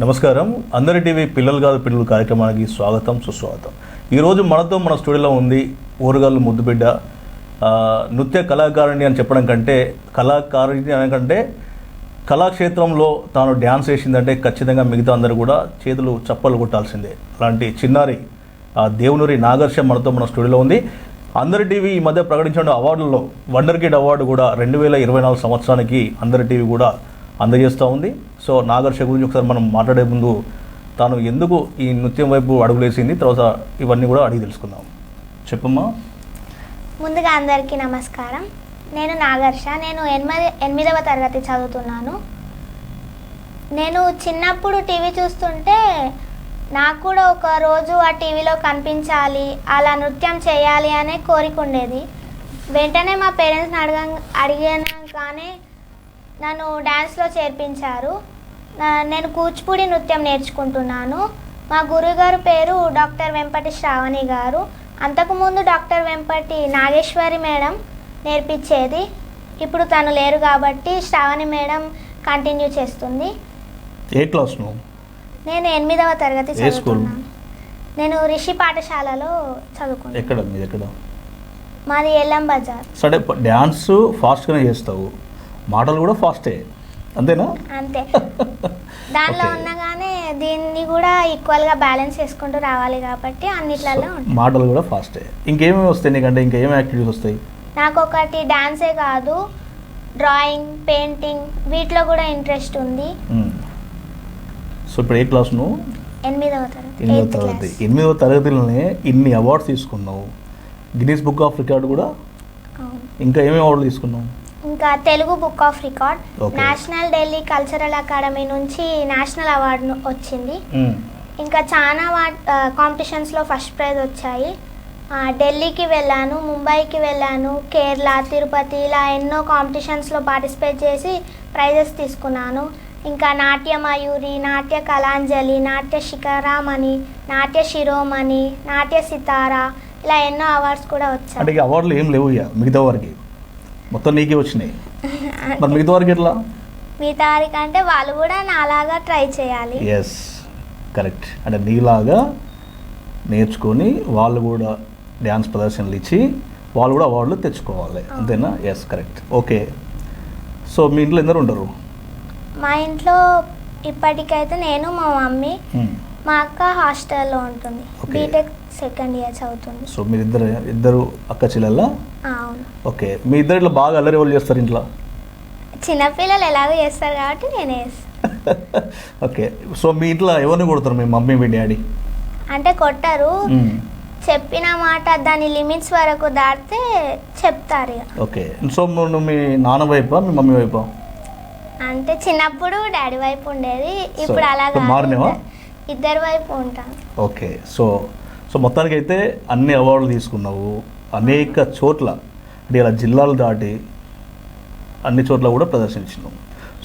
నమస్కారం. అందరి టీవీ పిల్లలు కాదు పిల్లలు కార్యక్రమానికి స్వాగతం సుస్వాగతం. ఈరోజు మనతో మన స్టూడియోలో ఉంది ఊరగాళ్ళు ముద్దుబిడ్డ. నృత్య కళాకారిణి అని చెప్పడం కంటే కళాకారిణి అనకంటే కళాక్షేత్రంలో తాను డ్యాన్స్ వేసిందంటే ఖచ్చితంగా మిగతా అందరూ కూడా చేతులు చప్పలు కొట్టాల్సిందే. అలాంటి చిన్నారి దేవునూరి నాగర్ష మనతో మన స్టూడియోలో ఉంది. అందరి టీవీ ఈ మధ్య ప్రకటించిన అవార్డులలో వండర్ కిడ్ అవార్డు కూడా 2024 సంవత్సరానికి అందరి టీవీ కూడా అందజేస్తూ ఉంది. సో నాగర్ష గురించి ఒకసారి మనం మాట్లాడే ముందు తాను ఎందుకు ఈ నృత్యం వైపు అడుగులేసింది, తర్వాత ఇవన్నీ కూడా అడిగి తెలుసుకుందాం. చెప్పమ్మా. ముందుగా అందరికీ నమస్కారం. నేను నాగర్ష. నేను 8వ తరగతి చదువుతున్నాను. నేను చిన్నప్పుడు టీవీ చూస్తుంటే నాకు కూడా ఒక రోజు ఆ టీవీలో కనిపించాలి, అలా నృత్యం చేయాలి అనే కోరిక ఉండేది. వెంటనే మా పేరెంట్స్ని అడిగానే నన్ను డ్యాన్స్లో చేర్పించారు. నేను కూచిపూడి నృత్యం నేర్చుకుంటున్నాను. మా గురుగారు పేరు డాక్టర్ వెంపటి శ్రావణి గారు. అంతకుముందు డాక్టర్ వెంపటి నాగేశ్వరి మేడం నేర్పించేది. ఇప్పుడు తను లేరు కాబట్టి శ్రావణి మేడం కంటిన్యూ చేస్తుంది. ఏ క్లాస్ నువ్వు? నేను 8వ తరగతి చదువుతున్నాను. నేను రిషి పాఠశాలలో చదువుకున్నాను. ఎక్కడ? మాది ఎల్లం బజార్. సరే, డ్యాన్స్ ఫాస్ట్గానే చేస్తావు, మాటలు కూడా ఫాస్టే, అంతేనా? అంతే. దానిలో ఉన్నగానే దీన్ని కూడా ఈక్వల్గా బ్యాలెన్స్ చేసుకుంటూ రావాలి కాబట్టి అన్నిట్లలో మాటలు కూడా ఫాస్టే. ఇంకేమేమి వస్తాయి నీకంటే? ఇంకేమేమి యాక్టివిటీస్ వస్తాయి? నాకు ఒకటి డాన్సే కాదు, డ్రాయింగ్, పెయింటింగ్ వీటిలో కూడా ఇంట్రెస్ట్ ఉంది. సో ఇప్పుడు ఏ క్లాస్ నువ్వు? 8వ తరగతి. 8వ తరగతిలోనే ఇన్ని అవార్డ్స్ తీసుకున్నావు. గిన్నీస్ బుక్ ఆఫ్ రికార్డ్ కూడా. ఇంకా ఏమేమి అవార్డులు తీసుకున్నావు? ఇంకా Telugu book of record, national Delhi cultural academy నుంచి నేషనల్ అవార్డు వచ్చింది. ఇంకా చాలా కాంపిటీషన్స్లో ఫస్ట్ ప్రైజ్ వచ్చాయి. ఢిల్లీకి వెళ్ళాను, ముంబైకి వెళ్ళాను, కేరళ, తిరుపతి ఇలా ఎన్నో కాంపిటీషన్స్లో పార్టిసిపేట్ చేసి ప్రైజెస్ తీసుకున్నాను. ఇంకా నాట్య మయూరి, నాట్య కళాంజలి, నాట్య శిఖరామణి, నాట్య శిరోమణి, నాట్య సితారా ఇలా ఎన్నో అవార్డ్స్ కూడా వచ్చాయి. అంటే అవార్డులు ఏం లేవు మిగతా వారికి, మొత్తం నీకే వచ్చినాయి. మరి మిగతా వారికి ఎట్లా? మిగతా వారికి అంటే వాళ్ళు కూడా నాలాగా ట్రై చేయాలి. Yes, correct. అంటే నీలాగా నేర్చుకొని వాళ్ళు కూడా డ్యాన్స్ ప్రదర్శనలు ఇచ్చి వాళ్ళు కూడా అవార్డులు తెచ్చుకోవాలి, అంతేనా? Yes, correct. ఓకే. సో మీ ఇంట్లో ఎందరు ఉంటారు? మా ఇంట్లో ఇప్పటికైతే నేను, మా మమ్మీ, మా అక్క హాస్టల్లో ఉంటుంది. బీటెక్ సెకండ్ ఇయర్ చదువుతుంది. సో మీరు ఇద్దరు అక్క చెల్లెళ్ళా? అవును. ఓకే. మీ ఇద్దరిలో బాగా అల్లరి ఎవరు చేస్తారు ఇంట్లో? చిన్నపిల్లలు ఎలాగో చేస్తారు కాబట్టి నేనే చేస్తాను. ఓకే. సో మీ ఇంట్లో ఎవరిని కొడతారు, మీ మమ్మీ మీ డాడీ? అంటే కొట్టరు, చెప్పిన మాట దాని లిమిట్స్ వరకు దాటితే చెప్తారు. ఓకే. సో నువ్వు మీ నాన్న వైపా మీ మమ్మీ వైపా? అంటే చిన్నప్పుడు డాడీ వైపు ఉండేది, ఇప్పుడు అలాగా మారినవా? ఇద్దరి వైపు ఉంటాను. ఓకే. సో మొత్తానికి అయితే అన్ని అవార్డులు తీసుకున్నావు, అనేక చోట్ల, అంటే ఇలా జిల్లాలు దాటి అన్ని చోట్ల కూడా ప్రదర్శించినావు.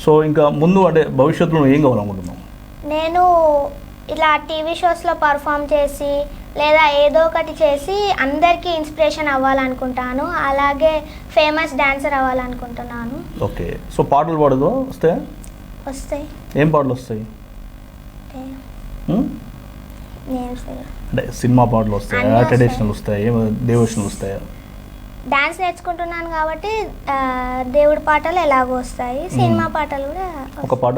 సో ఇంకా ముందు అంటే భవిష్యత్తులో ఏం కావాలనుకుంటున్నావు? నేను ఇలా టీవీ షోస్లో పర్ఫామ్ చేసి లేదా ఏదో ఒకటి చేసి అందరికీ ఇన్స్పిరేషన్ అవ్వాలనుకుంటాను. అలాగే ఫేమస్ డాన్సర్ అవ్వాలనుకుంటున్నాను. ఓకే. సో పాటలు పాడదు వస్తాయా? వస్తాయి. ఏం పాటలు వస్తాయి? అంటే సినిమా పాటలు వస్తాయా, ట్రెడిషనల్ వస్తాయా, డివోషనల్ వస్తాయా? డాన్స్ నేర్చుకుంటున్నాను కాబట్టి దేవుడి పాటలు ఎలాగో వస్తాయి, సినిమా పాటలు కూడా. ఒక పాట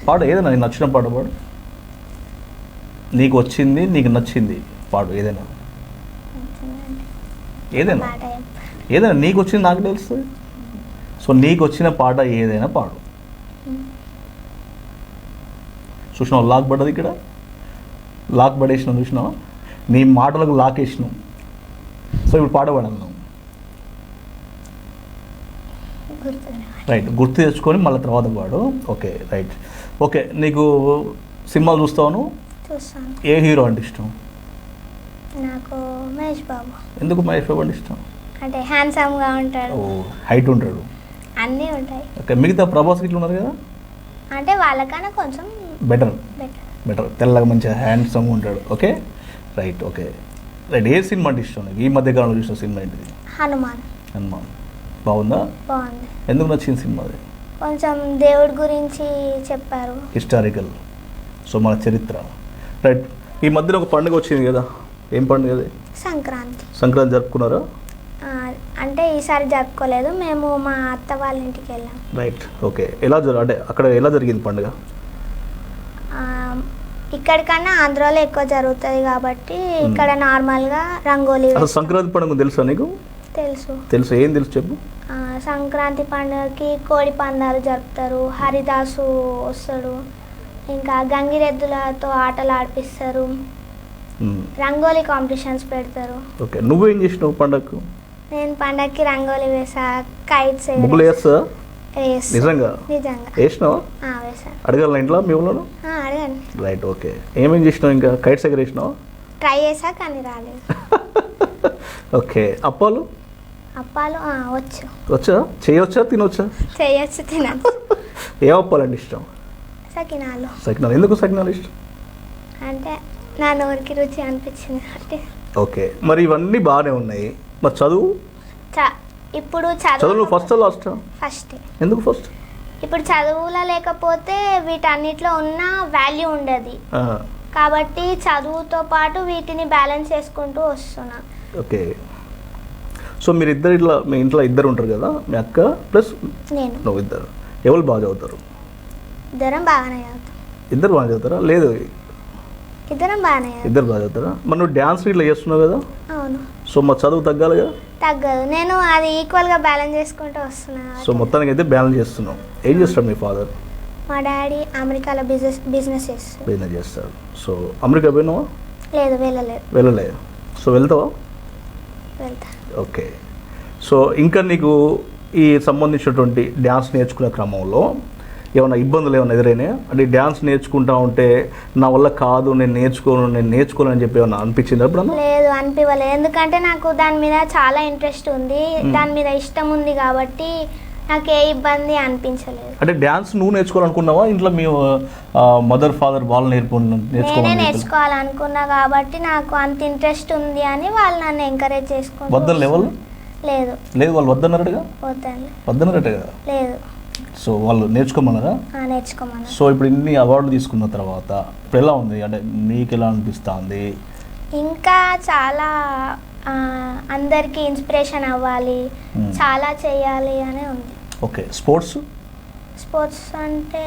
పాడు, ఏదైనా నీకు నచ్చిన పాట పాడు. నీకు వచ్చింది, నీకు నచ్చింది పాడు, ఏదైనా నీకు వచ్చింది, నాకు తెలుస్తుంది. సో నీకు వచ్చిన పాట ఏదైనా పాడు. చూసినావు లాక్ పడ్డది ఇక్కడ, లాక్ పడేసినావు, చూసినావు నీ మాటలకు లాక్ వేసినావు. సో ఇప్పుడు పాట పాడాను నువ్వు. రైట్, గుర్తు తెచ్చుకొని మళ్ళీ తర్వాత పాడు. Okay, right. ఓకే. నీకు సినిమాలు చూస్తావు? ఏ హీరో అంటే ఇష్టం? నాకు మహేష్ బాబు. ఎందుకు మహేష్ బాబు అంటే ఇష్టం? అంటే హ్యాండ్సమ్గా ఉంటాడు, హైట్ ఉంటాడు, అన్నీ ఉంటాయి. ఓకే. మిగతా ప్రభాస్ ఇట్లా ఉన్నారు కదా, అంటే వాళ్ళకన్నా కొంచెం బెటర్, తెల్లగా మంచిగా హ్యాండ్సమ్గా ఉంటాడు. Okay, right. Okay, right. ఏ సినిమా అంటే ఇష్టం నీకు? ఈ మధ్య కాలంలో చూసిన సినిమా ఏంటిది? హనుమాన్. బాగుందా? బాగుంది. ఎందుకు నచ్చింది సినిమా అది? కొంచెం దేవుడి గురించి చెప్పారు. హిస్టారికల్, సో మన చరిత్ర. రైట్. ఈ మధ్యన ఒక పండుగ వచ్చింది కదా, ఏం పండుగ అది? సంక్రాంతి. సంక్రాంతి జరుపుకున్నారా? అంటే ఈసారి జరుపుకోలేదు, మేము మా అత్త వాళ్ళ ఇంటికి వెళ్ళాం. రైట్. ఓకే. అంటే అక్కడ ఎలా జరిగింది పండుగ? ఇక్కడికన్నా ఆంధ్రాలో ఎక్కువ జరుగుతుంది కాబట్టి ఇక్కడ నార్మల్గా రంగోలీ. అసలు సంక్రాంతి పండుగ తెలుసా నీకు? తెలుసు. ఏం తెలుసు చెప్పు. సంక్రాంతి పండుగకి కోడి పందాలు జరుపుతారు, హరిదాసు వస్తాడు, ఇంకా గంగిరెద్దులతో ఆటలు ఆడిపిస్తారు, రంగోలీ కాంపిటీషన్స్ పెడతారు. ఓకే. నువ్వేం చేసినావు పండగకు? నేను పండగకి రంగోలీ వేసా, కైట్స్ వేస్తా. నిజంగా వేసినావా? అడగాల ఇంట్లో మీ ఊళ్ళో? అడగండి. రైట్. ఓకే. ఏమేం చేసినావు? ఇంకా కైట్స్ ఎగరేసినావా? ట్రై చేసా కానీ రాలేదు. ఓకే. అప్పాలు వచ్చా? చేయొచ్చా? తినొచ్చా? చేయొచ్చు, తినచ్చు. ఏ అప్పాలంటే ఇష్టం? సకినాలు. ఎందుకు సకినాలు ఇష్టం? అంటే నా నోరికి రుచి అనిపించింది కాబట్టి. ఓకే. మరి ఇవన్నీ బాగానే ఉన్నాయి, మరి చదువు? ఇప్పుడు చదువు ఫస్ట్ లాస్ట్? ఫస్ట్. ఎందుకు ఫస్ట్? ఇప్పుడు చదువులో లేకపోతే వీటన్నిటిలో ఉన్న వాల్యూ ఉండదు కాబట్టి చదువుతో పాటు వీటిని బ్యాలెన్స్ చేసుకుంటూ వస్తున్నా. ఓకే. సో మీరు మీ ఇంట్లో ఇద్దరు ఉంటారు కదా, మీ అక్క ప్లస్ నువ్వు ఇద్దరు. ఎవరు బాగా చదువుతారు? ఇద్దరం బాగానే చదువుతాం. ఇద్దరు బాగా చదువుతారా? లేదు, ఇద్దరం బాగానే. ఇద్దరు బాగా చదువుతారా? మరి నువ్వు డ్యాన్స్ ఇట్లా చేస్తున్నావు కదా. అవును. సో మా చదువు తగ్గాలి కదా? తగ్గదు, నేను అది ఈక్వల్గా బ్యాలెన్స్ చేసుకుంటూ వస్తున్నా. సో మొత్తానికి అయితే బ్యాలెన్స్ చేస్తున్నావు. ఏం చేస్తాడు మీ ఫాదర్? మా డాడీ అమెరికాలో బిజినెస్ చేస్తారు. సో అమెరికా పోయినావా? లేదు, వెళ్ళలేదు. సో వెళ్తావా? వెళ్తా. ఓకే. సో ఇంకా నీకు ఈ సంబంధించినటువంటి డ్యాన్స్ నేర్చుకునే క్రమంలో ఏమైనా ఇబ్బందులు ఏమైనా ఎదురైనాయా? అంటే డ్యాన్స్ నేర్చుకుంటా ఉంటే నా వల్ల కాదు, నేను నేర్చుకోను అని చెప్పి ఏమన్నా అనిపించింది అప్పుడు? లేదు, అనిపించలేదు. ఎందుకంటే నాకు దాని మీద చాలా ఇంట్రెస్ట్ ఉంది, దాని మీద ఇష్టం ఉంది కాబట్టి నాకు ఏ ఇబ్బంది అనిపించలేదు. అంటే డ్యాన్స్ నువ్వు నేర్చుకోవాలనుకున్నావా? ఇంట్లో మీ మదర్ ఫాదర్ వాళ్ళు నేనే నేర్చుకోవాలనుకున్నా కాబట్టి నాకు అంత ఇంట్రెస్ట్ ఉంది అని వాళ్ళు నన్ను ఎంకరేజ్ చేసుకుంటారు. లేదు, వాళ్ళు వద్దన్నారటగా? వద్దన్నారటగా? లేదు. సో వాళ్ళు నేర్చుకోమన్నారా? నేర్చుకోమన్నారు. సో ఇప్పుడు ఇన్ని అవార్డు తీసుకున్న తర్వాత ఇప్పుడు ఎలా ఉంది? అంటే నీకు ఎలా అనిపిస్తుంది? ఇంకా చాలా అందరికి ఇన్స్పిరేషన్ అవ్వాలి, చాలా చేయాలి అని ఉంది. ఓకే. స్పోర్ట్స్ అంటే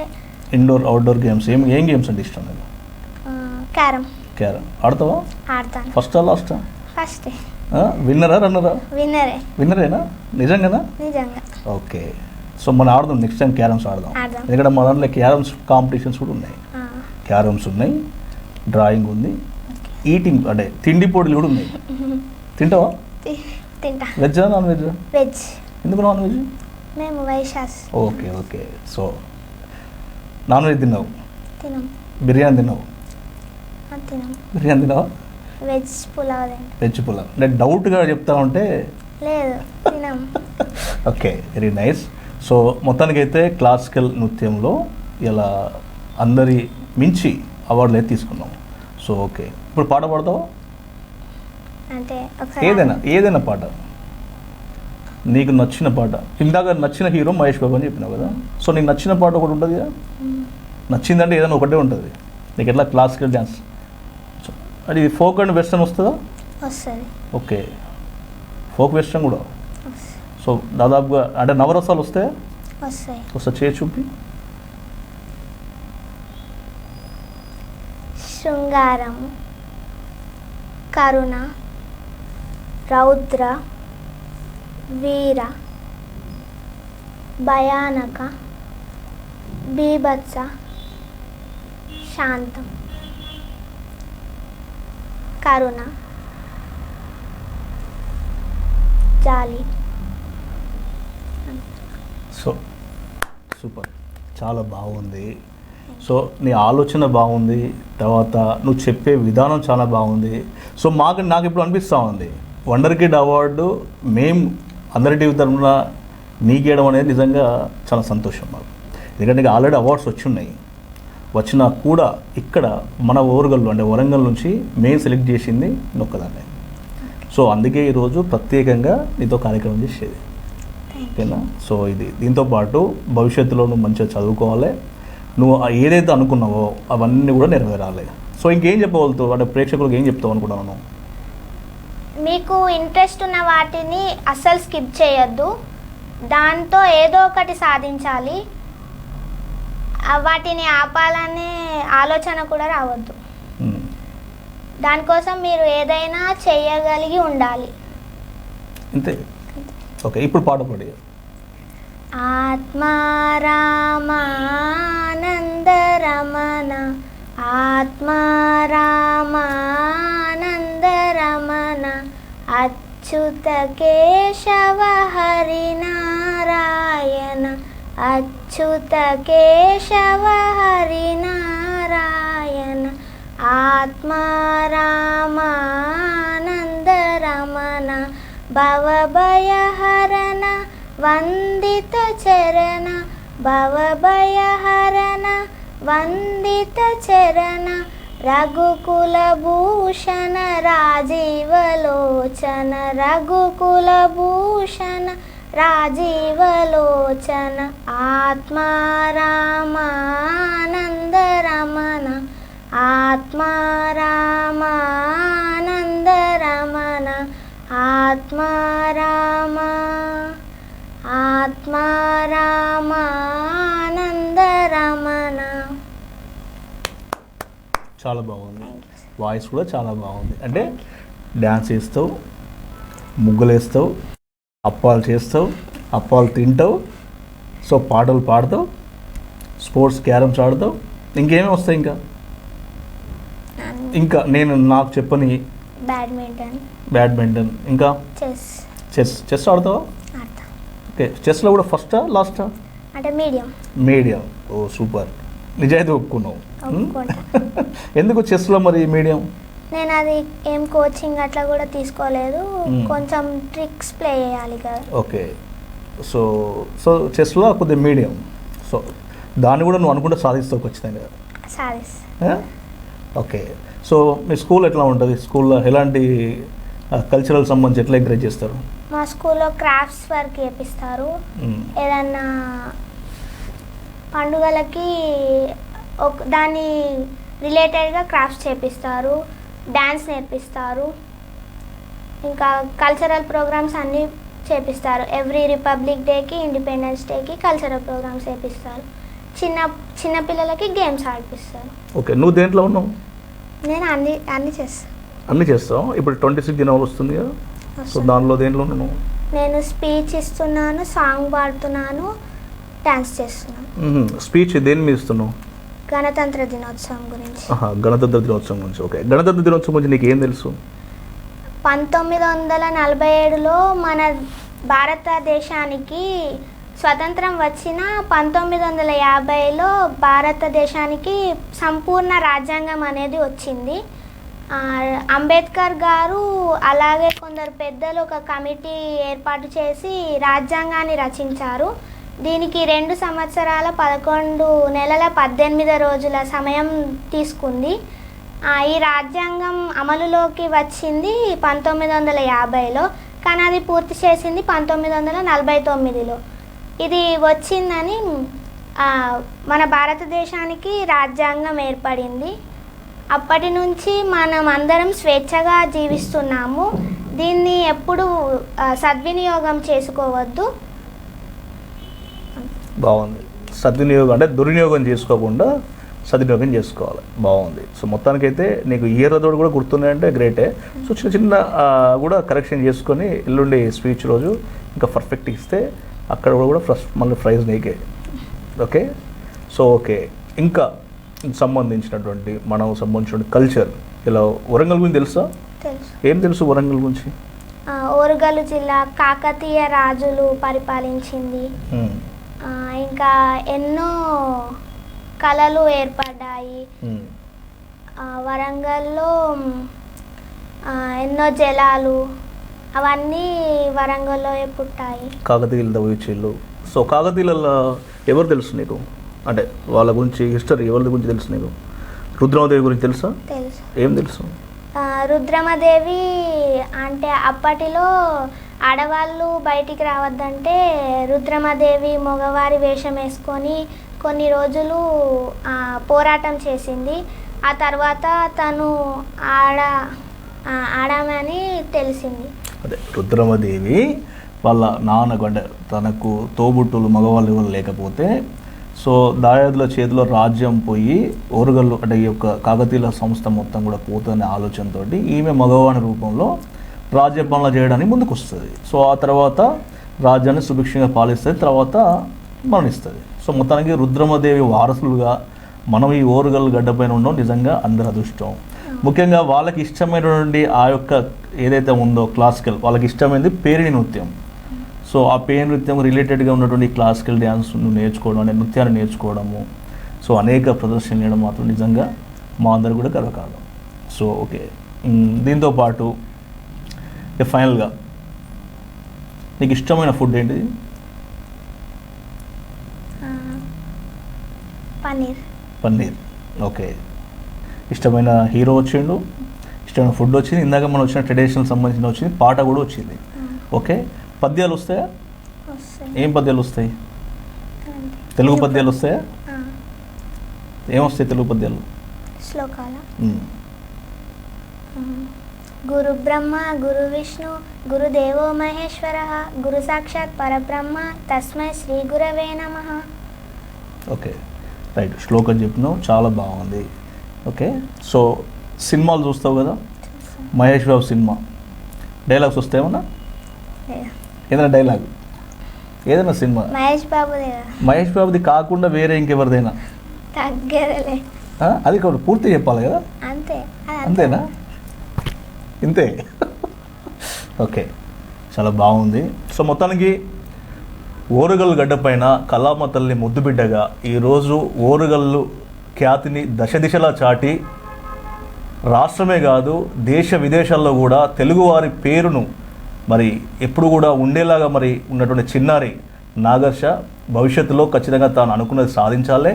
ఇండోర్ అవుట్డోర్ గేమ్స్ ఏం గేమ్స్ అంటే ఇష్టం? క్యారమ్ ఆడతావా? ఆడతాను. First last? ఫస్ట్. విన్నరా రన్నరా? విన్నరేనా? నిజంగా. ఓకే. సో మనం ఆడదాం నెక్స్ట్ టైం, క్యారమ్స్ ఆడదాం. ఎందుకంటే మా దాంట్లో క్యారమ్స్ కాంపిటీషన్స్ కూడా ఉన్నాయి. క్యారమ్స్ ఉన్నాయి, డ్రాయింగ్ ఉంది, ఈటింగ్ అంటే తిండి పోటీలు కూడా ఉన్నాయి. తింటావా? వెజ్జా నాన్ వెజ్జా? వెజ్. ఎందుకు నాన్ వెజ్? మేము Vaishyas. Okay. So non veg తిన్నావు? బిర్యానీ తిన్నావు? బిర్యానీ తిన్నావా? వెజ్ పులావ్. అంటే డౌట్గా చెప్తా ఉంటే లేదు, తిన్నాం. Okay, very nice. సో మొత్తానికైతే క్లాసికల్ నృత్యంలో ఇలా అందరి మించి అవార్డులు అయితే తీసుకున్నాం. సో ఓకే, ఇప్పుడు పాట పాడతావా? అంటే ఏదైనా పాట నీకు నచ్చిన పాట. ఇందాక నచ్చిన హీరో మహేష్ బాబు అని చెప్పినావు కదా, సో నీకు నచ్చిన పాట ఒకటి ఉంటుంది కదా. నచ్చిందంటే ఏదైనా ఒకటే ఉంటుంది నీకు. ఎట్లా క్లాసికల్ డ్యాన్స్ అది ఫోక్ అండ్ వెస్టర్న్ వస్తుందా? ఓకే, ఫోక్ వెస్టర్న్ కూడా. సో దాదాపుగా అంటే నవరసాలు వస్తాయా? వస్తా, చేయి చూపి. శృంగారం, కరుణ, రౌద్ర, వీర, భయానక, బీభత్స, శాంతం, కరుణ, జాలి. సో సూపర్, చాలా బాగుంది. సో నీ ఆలోచన బాగుంది, తర్వాత నువ్వు చెప్పే విధానం చాలా బాగుంది. సో నాకు ఇప్పుడు అనిపిస్తూ ఉంది, వండర్ కిడ్ అవార్డు మేము అందరి టీవీ తరఫున నీకేయడం అనేది నిజంగా చాలా సంతోషం మాకు. ఎందుకంటే ఆల్రెడీ అవార్డ్స్ వచ్చినా కూడా ఇక్కడ మన ఓరుగల్లు అంటే వరంగల్ నుంచి మేము సెలెక్ట్ చేసింది నొక్కదాన్ని. సో అందుకే ఈరోజు ప్రత్యేకంగా నీతో కార్యక్రమం చేసేది. ఓకేనా? సో దీంతో పాటు భవిష్యత్తులో నువ్వు మంచిగా చదువుకోవాలి, నువ్వు ఏదైతే అనుకున్నావో అవన్నీ కూడా నెరవేరాలి. సో ఇంకేం చెప్పగలుగుతావు అంటే ప్రేక్షకులకు ఏం చెప్తావు అనుకుంటున్నాను? మీకు ఇంట్రెస్ట్ ఉన్న వాటిని అస్సలు స్కిప్ చేయొద్దు, దాంతో ఏదో ఒకటి సాధించాలి, వాటిని ఆపాలనే ఆలోచన కూడా రావద్దు. దానికోసం మీరు ఏదైనా చేయగలిగి ఉండాలి. అంతే. ఓకే, ఇప్పుడు పాట పాడి. ఆత్మారామానందరమణ ఆత్మారామానందరమణ అచ్యుత కేశవ హరినారాయణ అచ్యుత కేశవ హరినారాయణ ఆత్మారామానందరమణ భవభయహరణ వందిత చరణ భవభయహరణ వందిత చరణ రఘుకులభూషణ రాజీవలోచన రఘుకులభూషణ రాజీవలోచన ఆత్మారామానందరమణ ఆత్మారామానందరమణ ఆత్మారామానందరమణ. చాలా బాగుంది, వాయిస్ కూడా చాలా బాగుంది. అంటే డ్యాన్స్ వేస్తావు, ముగ్గులు వేస్తావు, అప్పాలు చేస్తావు, అప్పాలు తింటావు, సో పాటలు పాడతావు, స్పోర్ట్స్ క్యారమ్స్ ఆడతావు, ఇంకేమేమి వస్తాయి ఇంకా నాకు చెప్పని బ్యాడ్మింటన్ ఇంకా చెస్ ఆడతావా? ఓకే, చెస్లో కూడా ఫస్టా లాస్టా? అంటే మీడియం. ఓ సూపర్, నిజాయితీ ఒప్పుకున్నావు. ఎందుకు చెస్లో మరి మీడియం? నేను అది ఏం కోచింగ్ అట్లా కూడా తీసుకోలేదు, కొంచెం ట్రిక్స్ ప్లే చేయాలి కదా. ఓకే, సో చెస్లో కొద్దిగా మీడియం, సో దాన్ని కూడా నువ్వు అనుకుంటే సాధిస్తావు ఖచ్చితంగా. ఓకే, సో మీ స్కూల్ ఎట్లా ఉంటుంది? స్కూల్లో ఎలాంటి కల్చరల్ సంబంధించి ఎట్లా ఎంకరేజ్ చేస్తారు? మా స్కూల్లో క్రాఫ్ట్స్ వర్క్ చేపిస్తారు, ఏదన్నా పండుగలకి దాని రిలేటెడ్గా క్రాఫ్ట్స్ చేపిస్తారు, డ్యాన్స్ నేర్పిస్తారు, ఇంకా కల్చరల్ ప్రోగ్రామ్స్ అన్నీ చేపిస్తారు. ఎవ్రీ రిపబ్లిక్ డేకి, ఇండిపెండెన్స్ డేకి కల్చరల్ ప్రోగ్రామ్స్ చేపిస్తారు. చిన్న పిల్లలకి గేమ్స్ ఆడిపిస్తారు. ఓకే, నువ్వు దేంట్లో ఉన్నావు? నేను అన్నీ చేస్తాను. అన్నీ చేస్తావు. ఇప్పుడు 26 జనవరి వస్తుంది కదా, సో దానిలో దేంట్లో ఉన్నావు? నేను స్పీచ్ ఇస్తున్నాను, సాంగ్ పాడుతున్నాను, డ్యాన్స్ చేస్తున్నాను. స్పీచ్ దేని మీద ఇస్తున్నావు? గణతంత్ర దినోత్సవం గురించి. గణతంత్ర దినోత్సవం గురించి. ఓకే, గణతంత్ర దినోత్సవం గురించి నీకు ఏం తెలుసు? 1947లో మన భారతదేశానికి స్వతంత్రం వచ్చిన 1950లో భారతదేశానికి సంపూర్ణ రాజ్యాంగం అనేది వచ్చింది. అంబేద్కర్ గారు అలాగే కొందరు పెద్దలు ఒక కమిటీ ఏర్పాటు చేసి రాజ్యాంగాన్ని రచించారు. దీనికి 2 సంవత్సరాల 11 నెలల 18 రోజుల సమయం తీసుకుంది. ఈ రాజ్యాంగం అమలులోకి వచ్చింది 1950లో, కానీ అది పూర్తి చేసింది 1949లో. ఇది వచ్చిందని మన భారతదేశానికి రాజ్యాంగం ఏర్పడింది. అప్పటి నుంచి మనం అందరం స్వేచ్ఛగా జీవిస్తున్నాము. దీన్ని ఎప్పుడు సద్వినియోగం చేసుకోవద్దు. బాగుంది. సద్వినియోగం అంటే దుర్వినియోగం చేసుకోకుండా సద్వినియోగం చేసుకోవాలి. బాగుంది. సో మొత్తానికైతే నీకు ఇయర్లతో కూడా గుర్తున్నాయంటే గ్రేటే. సో చిన్న కూడా కరెక్షన్ చేసుకొని ఎల్లుండి స్పీచ్ రోజు ఇంకా పర్ఫెక్ట్ ఇస్తే అక్కడ కూడా మళ్ళీ ప్రైజ్ నీకే. ఓకే, సో ఓకే, ఇంకా సంబంధించినటువంటి కల్చర్ ఇలా వరంగల్ గురించి తెలుసా? ఏం తెలుసు వరంగల్ గురించి? ఓరుగల్లు జిల్లా కాకతీయ రాజులు పరిపాలించింది. ఇంకా ఎన్నో కళలు ఏర్పడ్డాయి. వరంగల్లో ఎన్నో జలాలు అవన్నీ వరంగల్లో పుట్టాయి. కాకతీయులు తవ్వించిళ్ళు. సో కాకతీయులలో ఎవరు తెలుసు నీకు? అంటే వాళ్ళ గురించి హిస్టరీ ఎవరి గురించి తెలుసు నీకు? రుద్రమదేవి గురించి తెలుసా? తెలుసు. ఏం తెలుసు? రుద్రమదేవి అంటే అప్పటిలో ఆడవాళ్ళు బయటికి రావద్దంటే రుద్రమదేవి మగవారి వేషం వేసుకొని కొన్ని రోజులు పోరాటం చేసింది. ఆ తర్వాత తను ఆడమని తెలిసింది. అదే రుద్రమదేవి వాళ్ళ నాన్నకు అంటే తనకు తోబుట్టులు మగవాళ్ళు ఎవరు లేకపోతే సో దాయాదుల చేతిలో రాజ్యం పోయి ఓరుగల్లు అంటే ఈ యొక్క కాకతీయుల సంస్థ మొత్తం కూడా పోతున్న ఆలోచనతో ఈమె మగవాని రూపంలో రాజ్యపాలన చేయడానికి ముందుకు వస్తుంది. సో ఆ తర్వాత రాజ్యాన్ని సుభిక్షంగా పాలిస్తుంది, తర్వాత మరణిస్తుంది. సో మొత్తానికి రుద్రమదేవి వారసులుగా మనం ఈ ఓరుగల్లు గడ్డపైన ఉండడం నిజంగా అందరి అదృష్టం. ముఖ్యంగా వాళ్ళకి ఇష్టమైనటువంటి ఆ యొక్క ఏదైతే ఉందో క్లాసికల్, వాళ్ళకి ఇష్టమైనది పేరిణి నృత్యం. సో ఆ పేరు నృత్యం రిలేటెడ్గా ఉన్నటువంటి క్లాసికల్ డ్యాన్స్ నేర్చుకోవడం అంటే నృత్యాన్ని నేర్చుకోవడము, సో అనేక ప్రదర్శనలు చేయడం మాత్రం నిజంగా మా అందరు కూడా గర్వకారణం. సో ఓకే, దీంతోపాటు ఫైనల్గా నీకు ఇష్టమైన ఫుడ్ ఏంటిది? పన్నీర్. ఓకే, ఇష్టమైన హీరో వచ్చిండు, ఇష్టమైన ఫుడ్ వచ్చింది, ఇందాక మనం వచ్చిన ట్రెడిషనల్ సంబంధించిన వచ్చింది, పాట కూడా వచ్చింది. ఓకే, పద్యాలు వస్తాయా? ఏం పద్యాలు వస్తాయి? తెలుగు పద్యాలు వస్తాయా? ఏమొస్తాయి తెలుగు పద్యాలు? శ్లోకాల గురు బ్రహ్మ గురు విష్ణు గురుదేవో మహేశ్వర గురు సాక్షాత్ పరబ్రహ్మ తస్మై శ్రీ గురవే నమః. ఓకే రైట్, శ్లోకం చెప్పినావు, చాలా బాగుంది. ఓకే, సో సినిమాలు చూస్తావు కదా, మహేష్ బాబు సినిమా డైలాగ్స్ వస్తాయేమన్నా? ఏదైనా డైలాగ్ ఏదైనా సినిమా మహేష్ బాబుది కాకుండా వేరే ఇంకెవరిదైనా? అది కూడా పూర్తి చెప్పాలి కదా, అంతేనా? ఇంతే. ఓకే, చాలా బాగుంది. సో మొత్తానికి ఓరుగల్లు గడ్డపైన కళామ తల్లి ముద్దుబిడ్డగా ఈరోజు ఓరుగల్లు ఖ్యాతిని దశ దిశలా చాటి రాష్ట్రమే కాదు దేశ విదేశాల్లో కూడా తెలుగువారి పేరును మరి ఎప్పుడు కూడా ఉండేలాగా మరి ఉన్నటువంటి చిన్నారి నాగర్ష భవిష్యత్తులో ఖచ్చితంగా తాను అనుకున్నది సాధించాలే.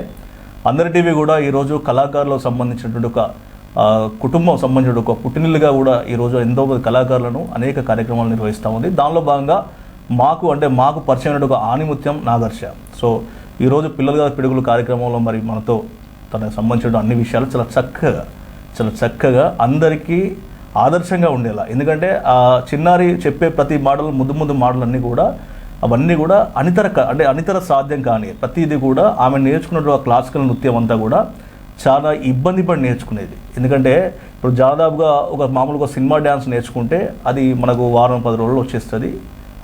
అందరి టీవీ కూడా ఈరోజు కళాకారులకు సంబంధించినటువంటి ఒక కుటుంబం సంబంధించిన ఒక పుట్టినిల్లుగా కూడా ఈరోజు ఎంతోమంది కళాకారులను అనేక కార్యక్రమాలు నిర్వహిస్తూ ఉంది. దానిలో భాగంగా మాకు పరిచయమైన ఒక ఆణిముత్యం నాగర్ష. సో ఈరోజు పిల్లలుగా పిడుగులు కార్యక్రమంలో మరి మనతో తనకు సంబంధించిన అన్ని విషయాలు చాలా చక్కగా అందరికీ ఆదర్శంగా ఉండేలా, ఎందుకంటే ఆ చిన్నారి చెప్పే ప్రతి మాటలు ముద్దు మాటలన్నీ కూడా అవన్నీ కూడా అనితర సాధ్యం కానీ ప్రతిదీ కూడా ఆమె నేర్చుకున్న క్లాసికల్ నృత్యం అంతా కూడా చాలా ఇబ్బంది పడి నేర్చుకునేది. ఎందుకంటే ఇప్పుడు దాదాపుగా ఒక మామూలుగా సినిమా డ్యాన్స్ నేర్చుకుంటే అది మనకు వారం 10 రోజులు వచ్చేస్తుంది,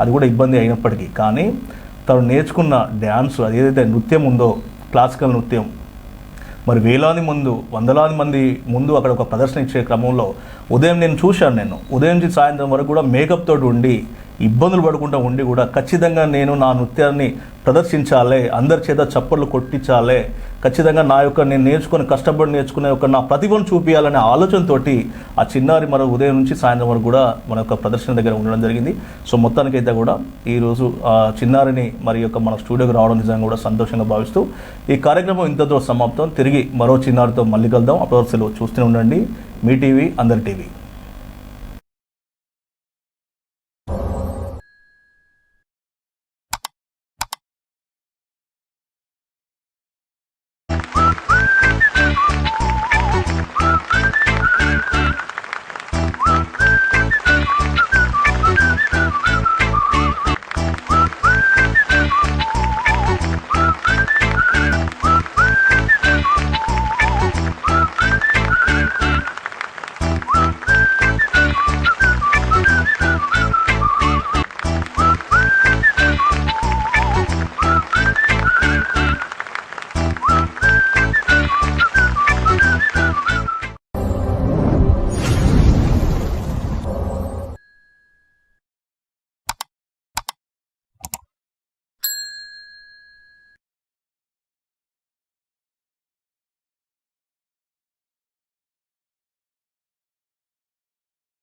అది కూడా ఇబ్బంది అయినప్పటికీ. కానీ తను నేర్చుకున్న డ్యాన్స్ అది ఏదైతే నృత్యం ఉందో క్లాసికల్ నృత్యం మరి వందలాది మంది ముందు అక్కడ ఒక ప్రదర్శన ఇచ్చే క్రమంలో నేను చూశాను ఉదయం నుంచి సాయంత్రం వరకు కూడా మేకప్ తోటి ఉండి ఇబ్బందులు పడుకుంటూ ఉండి కూడా ఖచ్చితంగా నేను నా నృత్యాన్ని ప్రదర్శించాలి, అందరి చేత చప్పట్లు కొట్టించాలి, ఖచ్చితంగా నేను కష్టపడి నేర్చుకునే నా ప్రతిభను చూపించాలనే ఆలోచనతోటి ఆ చిన్నారి మన ఉదయం నుంచి సాయంత్రం వరకు కూడా మన యొక్క ప్రదర్శన దగ్గర ఉండడం జరిగింది. సో మొత్తానికైతే కూడా ఈరోజు ఆ చిన్నారిని మన స్టూడియోకి రావడం నిజంగా కూడా సంతోషంగా భావిస్తూ ఈ కార్యక్రమం ఇంతతో సమాప్తం. తిరిగి మరో చిన్నారితో మళ్ళీ కలుద్దాం. అప్పటి వరకు చూస్తూనే ఉండండి మీ టీవీ, అందరి టీవీ.